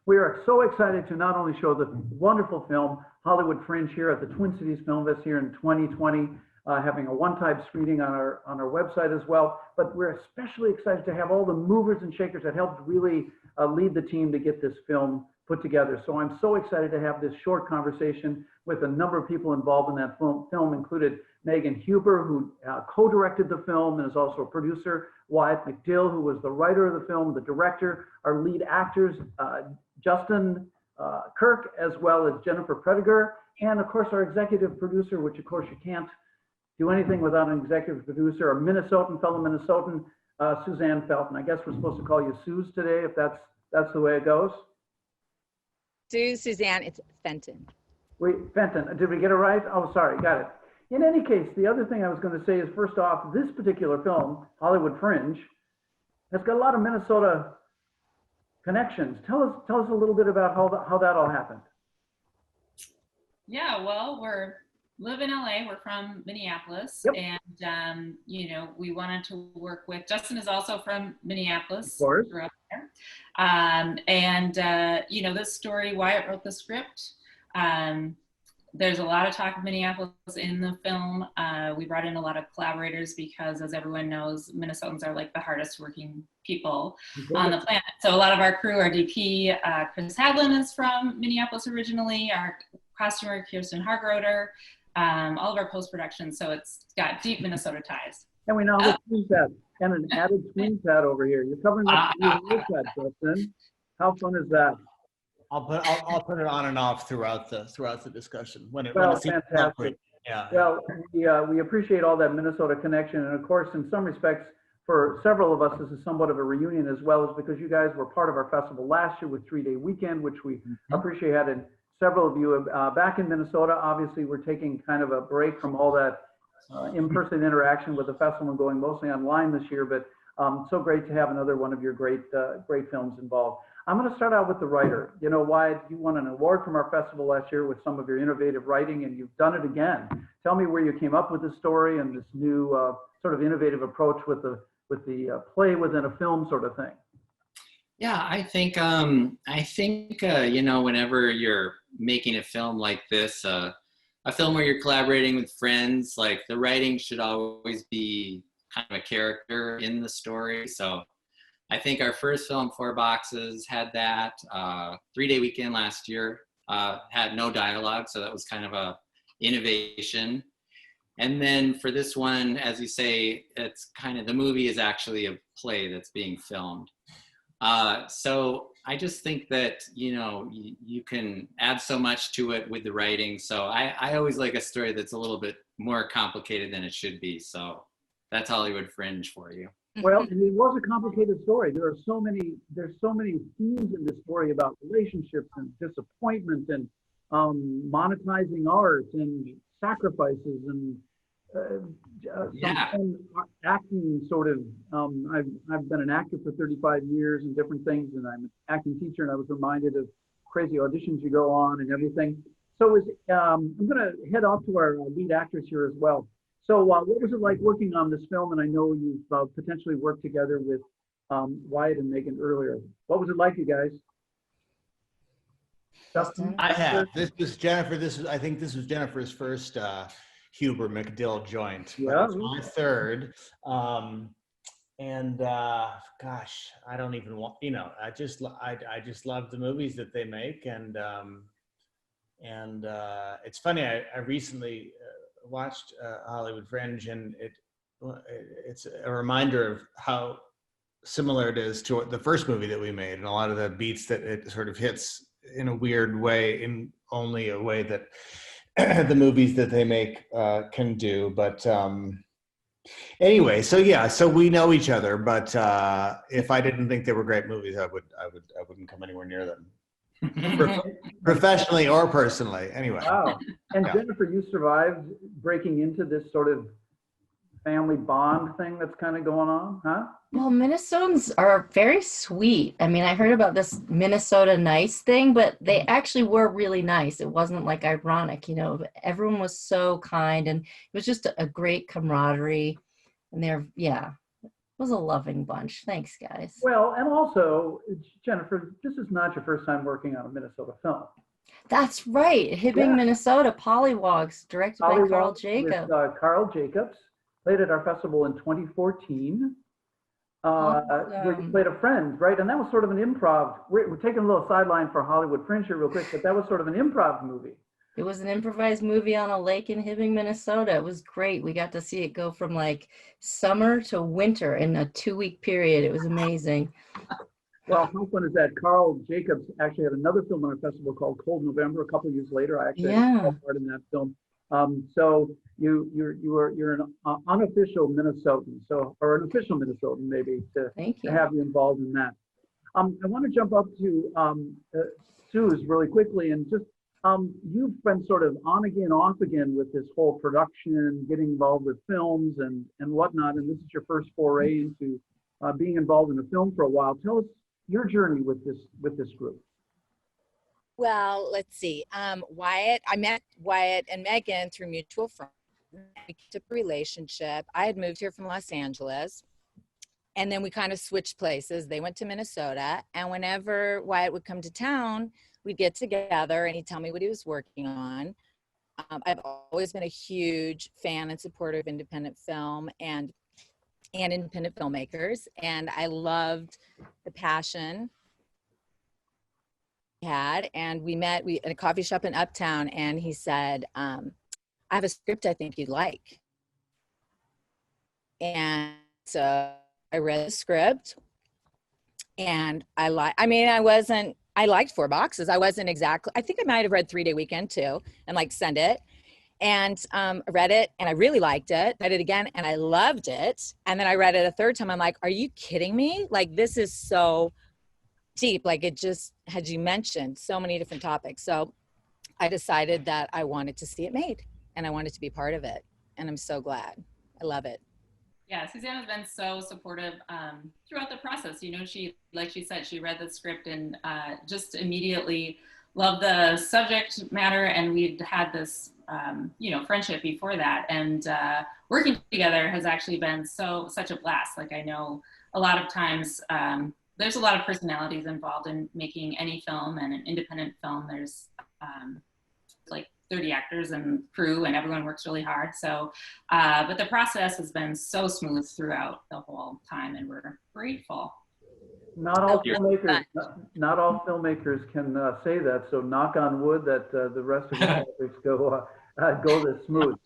We are so excited to not only show the wonderful film Hollywood Fringe here at the Twin Cities Film Fest here in 2020, having a one-time screening on our website as well, but we're especially excited to have all the movers and shakers that helped really lead the team to get this film put together. So I'm so excited to have this short conversation with a number of people involved in that film included Megan Huber, who co-directed the film and is also a producer, Wyatt McDill, who was the writer of the film, the director, our lead actors, Justin Kirk, as well as Jennifer Prediger, and of course our executive producer, which of course you can't do anything without an executive producer, a fellow Minnesotan, Suzanne Felton. I guess we're supposed to call you Suze today, if that's the way it goes. Suzanne, it's Fenton. Fenton, did we get it right? Oh, sorry, got it. In any case, the other thing I was going to say is, first off, this particular film, Hollywood Fringe, has got a lot of Minnesota connections. Tell us a little bit about how that all happened. Yeah, well, live in LA. We're from Minneapolis, yep. And we wanted to work with. Justin is also from Minneapolis. Of course. Grew up there. This story, Wyatt wrote the script. There's a lot of talk of Minneapolis in the film. We brought in a lot of collaborators because, as everyone knows, Minnesotans are like the hardest working people on the planet. So a lot of our crew, our DP, Chris Hadlin is from Minneapolis originally, our costumer, Kirsten Hargroder, all of our post-production. So it's got deep Minnesota ties. And we now have a twin pad and an added twin pad over here. You're covering the pad, Justin. How fun is that? I'll put it on and off throughout the discussion when it's fantastic. Yeah. Well, we appreciate all that Minnesota connection, and of course, in some respects, for several of us, this is somewhat of a reunion as well, as because you guys were part of our festival last year with 3-Day Weekend, which we appreciate having several of you back in Minnesota. Obviously, we're taking kind of a break from all that in-person interaction with the festival and going mostly online this year, but so great to have another one of your great films involved. I'm going to start out with the writer. You know, Wyatt, you won an award from our festival last year with some of your innovative writing, and you've done it again. Tell me where you came up with this story and this new sort of innovative approach with the play within a film sort of thing. Yeah, I think whenever you're making a film like this, a film where you're collaborating with friends, like the writing should always be kind of a character in the story. So I think our first film, 4 Boxes, had that. 3-Day Weekend last year had no dialogue, so that was kind of a innovation. And then for this one, as you say, it's kind of, the movie is actually a play that's being filmed. So I just think that, you can add so much to it with the writing. So I always like a story that's a little bit more complicated than it should be. So that's Hollywood Fringe for you. Well, it was a complicated story. There's so many themes in this story about relationships and disappointment and monetizing art and sacrifices and some acting sort of. I've been an actor for 35 years and different things, and I'm an acting teacher, and I was reminded of crazy auditions you go on and everything. So I'm going to head off to our lead actress here as well. So what was it like working on this film? And I know you've potentially worked together with Wyatt and Megan earlier. What was it like, you guys? Justin? I have. This was Jennifer. I think this was Jennifer's first Huber McDill joint. Yeah. It's my third. Gosh, I don't even want, I just love the movies that they make. And it's funny, I recently watched Hollywood Fringe, and it's a reminder of how similar it is to the first movie that we made, and a lot of the beats that it sort of hits in a weird way, in only a way that the movies that they make can do. But anyway, so we know each other, but if I didn't think they were great movies, I wouldn't come anywhere near them. Professionally or personally, anyway. Wow. And yeah. Jennifer, you survived breaking into this sort of family bond thing that's kind of going on, huh? Well, Minnesotans are very sweet. I mean, I heard about this Minnesota nice thing, but they actually were really nice. It wasn't like ironic, everyone was so kind, and it was just a great camaraderie. And it was a loving bunch. Thanks, guys. Well, and also, Jennifer, this is not your first time working on a Minnesota film. That's right. Hibbing, Yeah. Minnesota, Pollywogs, directed by Carl Pollywogs Jacob. with Carl Jacobs, played at our festival in 2014. Where you played a friend, right? And that was sort of an improv. We're taking a little sideline for Hollywood Fringe here real quick, but that was sort of an improv movie. It was an improvised movie on a lake in Hibbing, Minnesota. It was great. We got to see it go from like summer to winter in a 2-week period. It was amazing. Well, how fun is that? Carl Jacobs actually had another film on our festival called Cold November a couple of years later. I actually had a part in that film. So you're an unofficial Minnesotan, or an official Minnesotan maybe to have you involved in that. I want to jump up to Sue's really quickly and just you've been sort of on again, off again with this whole production, getting involved with films and whatnot, and this is your first foray into being involved in a film for a while. Tell us your journey with this group. Well, let's see. Wyatt, I met Wyatt and Megan through mutual friends. We kept up a relationship. I had moved here from Los Angeles, and then we kind of switched places. They went to Minnesota, and whenever Wyatt would come to town, we'd get together and he'd tell me what he was working on. I've always been a huge fan and supporter of independent film and independent filmmakers, and I loved the passion he had. And we met in a coffee shop in Uptown, and he said, I have a script I think you'd like. And so I read the script, and I liked 4 Boxes. I wasn't exactly, I think I might have read 3 Day Weekend too, and like send it. And I read it and I really liked it. Read it again and I loved it. And then I read it a 3rd time. I'm like, are you kidding me? Like, this is so deep. Like, it just, as you mentioned, so many different topics. So I decided that I wanted to see it made and I wanted to be part of it. And I'm so glad. I love it. Yeah, Suzanne has been so supportive throughout the process. You know, like she said, she read the script and just immediately loved the subject matter. And we'd had this, friendship before that. And working together has actually been such a blast. Like, I know a lot of times there's a lot of personalities involved in making any film, and an independent film, there's like 30 actors and crew, and everyone works really hard. So, but the process has been so smooth throughout the whole time, and we're grateful. Not all filmmakers can say that. So knock on wood that the rest of the topics go this smooth.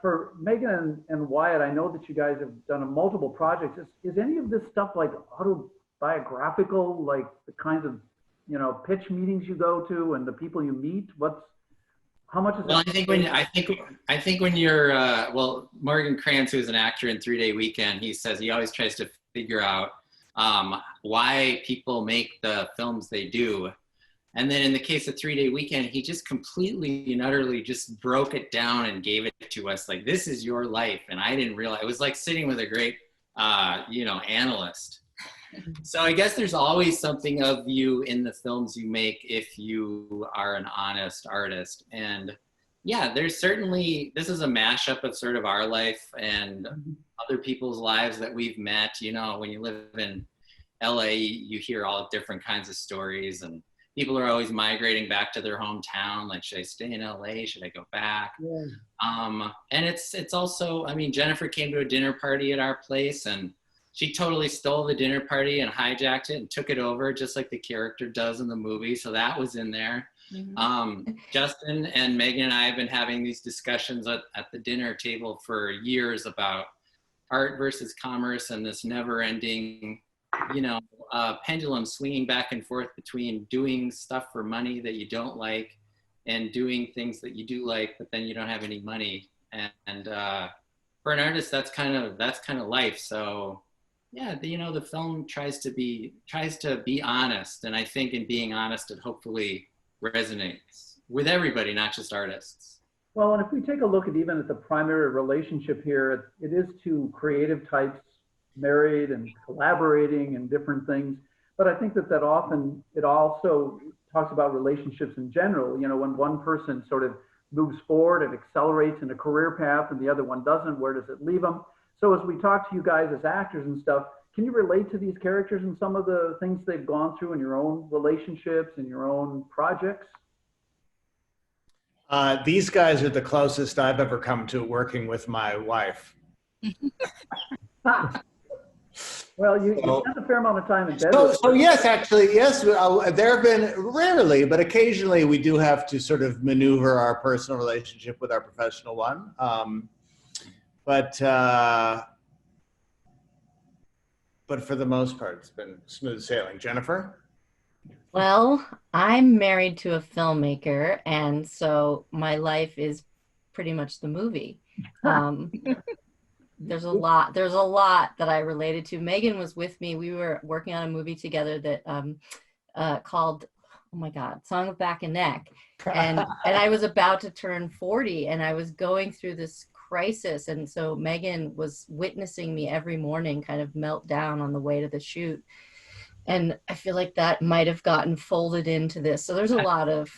For Megan and Wyatt, I know that you guys have done multiple projects. Is any of this stuff like autobiographical, like the kinds of pitch meetings you go to and the people you meet? How much is it? Well, I think when you're Morgan Krantz, who's an actor in 3 Day Weekend, he says he always tries to figure out why people make the films they do. And then in the case of 3 Day Weekend, he just completely and utterly just broke it down and gave it to us. Like, this is your life. And I didn't realize, it was like sitting with a great, analyst. So I guess there's always something of you in the films you make if you are an honest artist. And yeah, there's certainly, this is a mashup of sort of our life and other people's lives that we've met. When you live in LA, you hear all different kinds of stories, and people are always migrating back to their hometown. Like, should I stay in LA? Should I go back? Yeah. And it's also, Jennifer came to a dinner party at our place, and she totally stole the dinner party and hijacked it and took it over, just like the character does in the movie. So that was in there. Mm-hmm. Justin and Megan and I have been having these discussions at the dinner table for years about art versus commerce and this never-ending, pendulum swinging back and forth between doing stuff for money that you don't like and doing things that you do like, but then you don't have any money. And for an artist, that's kind of life. So yeah, the film tries to be honest, and I think in being honest, it hopefully resonates with everybody, not just artists. Well, and if we take a look at the primary relationship here, it is two creative types married and collaborating and different things. But I think that often it also talks about relationships in general. When one person sort of moves forward and accelerates in a career path and the other one doesn't, where does it leave them? So as we talk to you guys as actors and stuff, can you relate to these characters and some of the things they've gone through in your own relationships and your own projects? These guys are the closest I've ever come to working with my wife. Well, you spent a fair amount of time in bed. So yes, actually, yes. There have been rarely, but occasionally we do have to sort of maneuver our personal relationship with our professional one. But for the most part, it's been smooth sailing. Jennifer? Well, I'm married to a filmmaker, and so my life is pretty much the movie. There's a lot that I related to. Megan was with me. We were working on a movie together that called, oh my God, Song of Back and Neck. And I was about to turn 40, and I was going through this crisis. And so Megan was witnessing me every morning kind of melt down on the way to the shoot. And I feel like that might have gotten folded into this. So there's a lot of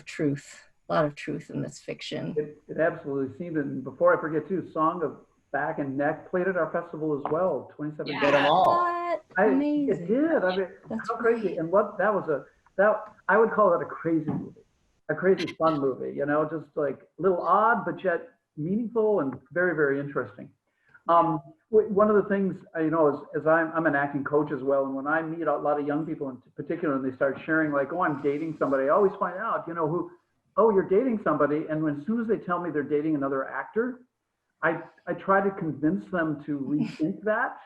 truth. A lot of truth in this fiction. It absolutely seemed, and before I forget too, Song of Back and Neck played at our festival as well, 2017. Yeah. Get them all. What? Amazing. It did. I mean, how crazy! And what that was I would call that a crazy movie, a crazy fun movie. You know, just like a little odd, but yet meaningful and very, very interesting. One of the things, you know, as I'm an acting coach as well, and when I meet a lot of young people in particular, and they start sharing like, oh, I'm dating somebody, I always find out, you know, who. Oh, you're dating somebody, and as soon as they tell me they're dating another actor, I try to convince them to rethink that.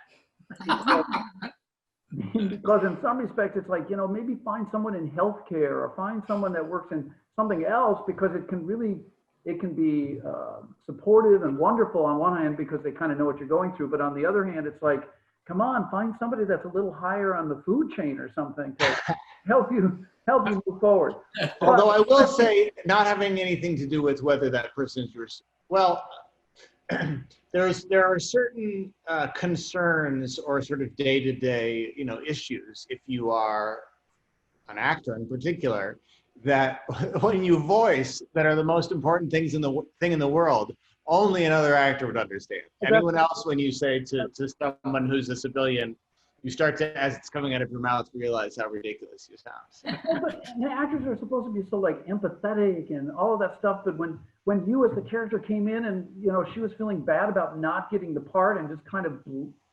Because in some respects, it's like, you know, maybe find someone in healthcare or find someone that works in something else, because it can be supportive and wonderful on one hand because they kind of know what you're going through, but on the other hand, it's like, come on, find somebody that's a little higher on the food chain or something to help you move forward. Although I will say, not having anything to do with whether that person is yours. Well, there are certain concerns or sort of day-to-day, you know, issues if you are an actor in particular, that when you voice that are the most important things in the world, only another actor would understand. Anyone else, when you say to someone who's a civilian, you start to, as it's coming out of your mouth, realize how ridiculous you sound. And actors are supposed to be so like empathetic and all of that stuff, but when you as the character came in and, you know, she was feeling bad about not getting the part and just kind of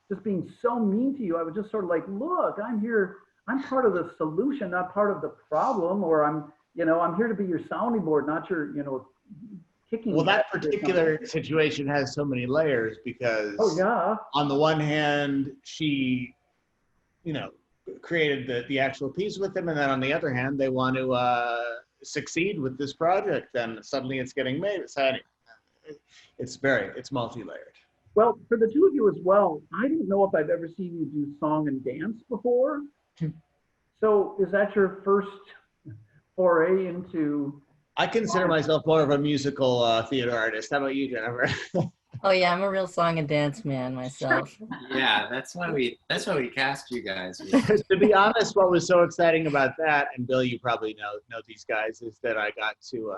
just being so mean to you, I was just sort of like, look, I'm here, I'm part of the solution, not part of the problem, or I'm here to be your sounding board, not your, you know, kicking. Well, that particular situation has so many layers because on the one hand, she, you know, created the actual piece with him, and then on the other hand, they want to succeed with this project, and suddenly it's getting made. It's multi-layered. Well, for the two of you as well, I don't know if I've ever seen you do song and dance before. So is that your first foray into? I consider myself more of a musical theater artist. How about you, Jennifer? Oh yeah, I'm a real song and dance man myself. Yeah, that's why we cast you guys. To be honest, what was so exciting about that, and Bill, you probably know these guys, is that I got to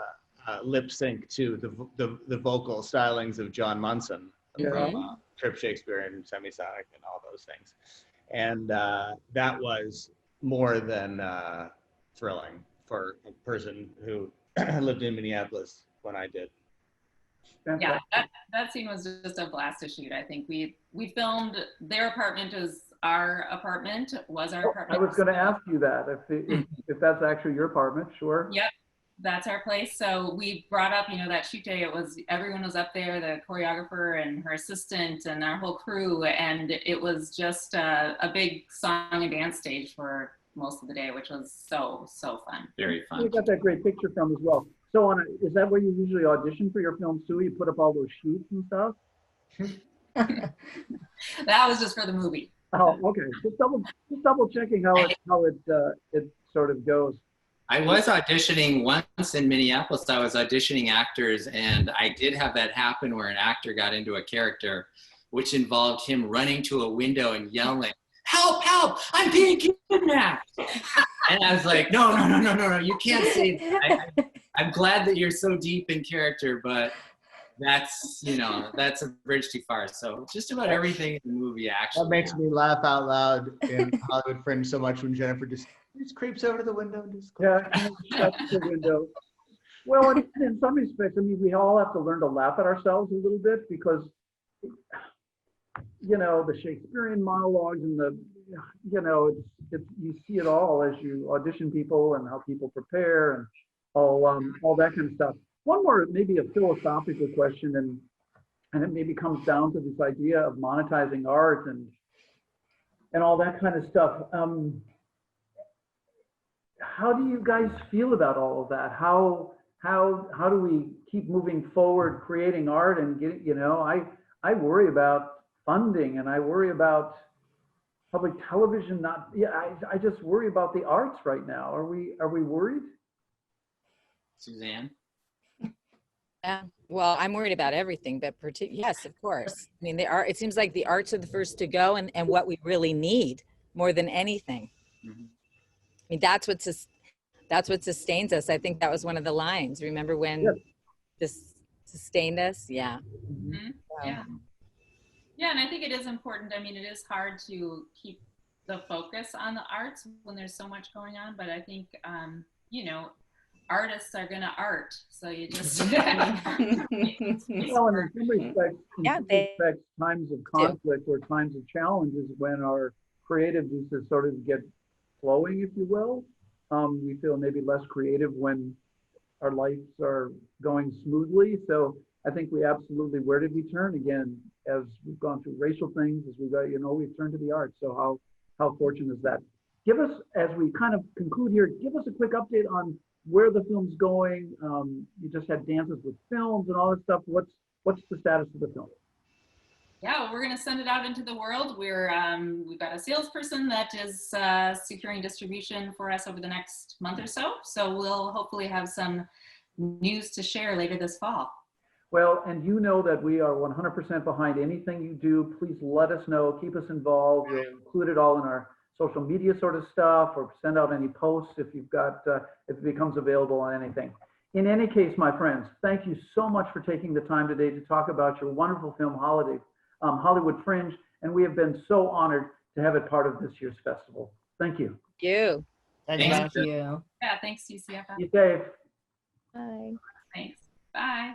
lip sync to the vocal stylings of John Munson from Trip Shakespeare and Semisonic and all those things, and that was more than thrilling for a person who lived in Minneapolis when I did. Yeah, that scene was just a blast to shoot. I think we filmed, their apartment was our apartment. I was going to ask you that, if that's actually your apartment, sure. Yep, that's our place. So we brought up, you know, that shoot day, everyone was up there, the choreographer and her assistant and our whole crew, and it was just a big song and dance stage for most of the day, which was so fun. Very fun. We got that great picture from as well. So is that where you usually audition for your films too? You put up all those shoots and stuff? That was just for the movie. Oh, okay. Just double checking how it sort of goes. I was auditioning once in Minneapolis. I was auditioning actors, and I did have that happen where an actor got into a character, which involved him running to a window and yelling, "Help, help, I'm being kidnapped." And I was like, no, you can't say that. I'm glad that you're so deep in character, but that's, you know, that's a bridge too far. So just about everything in the movie actually. That makes me laugh out loud in Hollywood Fringe so much when Jennifer just creeps over to the window and just Yeah, that's the window. Well, in some respects, I mean, we all have to learn to laugh at ourselves a little bit because, you know, the Shakespearean monologues and the, you know, it's you see it all as you audition people and how people prepare and all that kind of stuff. One more, maybe a philosophical question, and it maybe comes down to this idea of monetizing art and all that kind of stuff. How do you guys feel about all of that? How do we keep moving forward, creating art and get, you know, I worry about funding and I worry about public television not, yeah, I just worry about the arts right now. Are we worried? Suzanne? Yeah. Well, I'm worried about everything, but yes, of course. I mean, it seems like the arts are the first to go and what we really need more than anything. Mhm. I mean, that's what sustains us. I think that was one of the lines. Remember when Yes. this sustained us? Yeah. Mhm. Yeah. Yeah, and I think it is important. I mean, it is hard to keep the focus on the arts when there's so much going on, but I think, you know, artists are gonna art. So you just, Well, and in some respects, Yeah, times of conflict or times of challenges when our creative juices sort of get flowing, if you will. We feel maybe less creative when our lives are going smoothly. So I think we absolutely, where did we turn again? As we've gone through racial things, as we got, you know, we've turned to the arts. So how fortunate is that? Give us, as we kind of conclude here, give us a quick update on where the film's going. You just had dances with films and all that stuff. What's the status of the film? yeah, we're going to send it out into the world. We've got a salesperson that is securing distribution for us over the next month or so. So we'll hopefully have some news to share later this fall. Well, and you know that we are 100% behind anything you do. Please let us know, keep us involved. We'll include it all in our social media sort of stuff, or send out any posts if you've got, if it becomes available on anything. In any case, my friends, thank you so much for taking the time today to talk about your wonderful film, Hollywood Fringe, and we have been so honored to have it part of this year's festival. Thank you. You. Thank you. Yeah, thanks, CCFF. Be safe. Bye. Thanks. Bye.